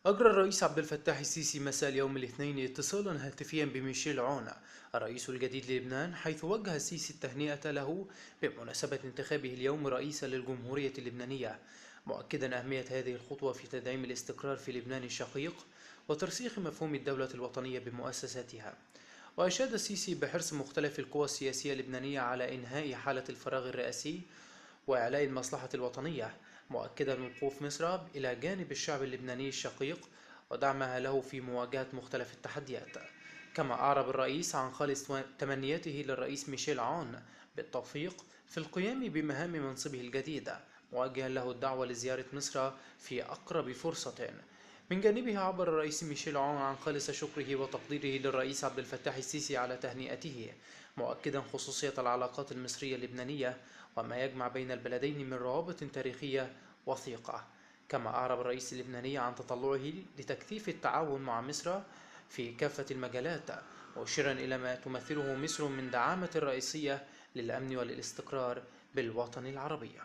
أجرى الرئيس عبد الفتاح السيسي مساء اليوم الاثنين اتصالا هاتفيا بميشيل عون الرئيس الجديد للبنان، حيث وجه السيسي التهنئة له بمناسبة انتخابه اليوم رئيسا للجمهورية اللبنانية، مؤكدا أهمية هذه الخطوة في تدعيم الاستقرار في لبنان الشقيق وترسيخ مفهوم الدولة الوطنية بمؤسساتها. وأشاد السيسي بحرص مختلف القوى السياسية اللبنانية على إنهاء حالة الفراغ الرئاسي وإعلاء المصلحة الوطنية، مؤكدا وقوف مصر إلى جانب الشعب اللبناني الشقيق ودعمها له في مواجهة مختلف التحديات. كما أعرب الرئيس عن خالص تمنياته للرئيس ميشيل عون بالتوفيق في القيام بمهام منصبه الجديد، موجها له الدعوة لزيارة مصر في أقرب فرصة. من جانبه عبر الرئيس ميشيل عون عن خالص شكره وتقديره للرئيس عبد الفتاح السيسي على تهنئته، مؤكدا خصوصية العلاقات المصرية اللبنانية وما يجمع بين البلدين من روابط تاريخية وثيقة. كما أعرب الرئيس اللبناني عن تطلعه لتكثيف التعاون مع مصر في كافة المجالات، مشيرا إلى ما تمثله مصر من دعامة رئيسية للأمن والاستقرار بالوطن العربي.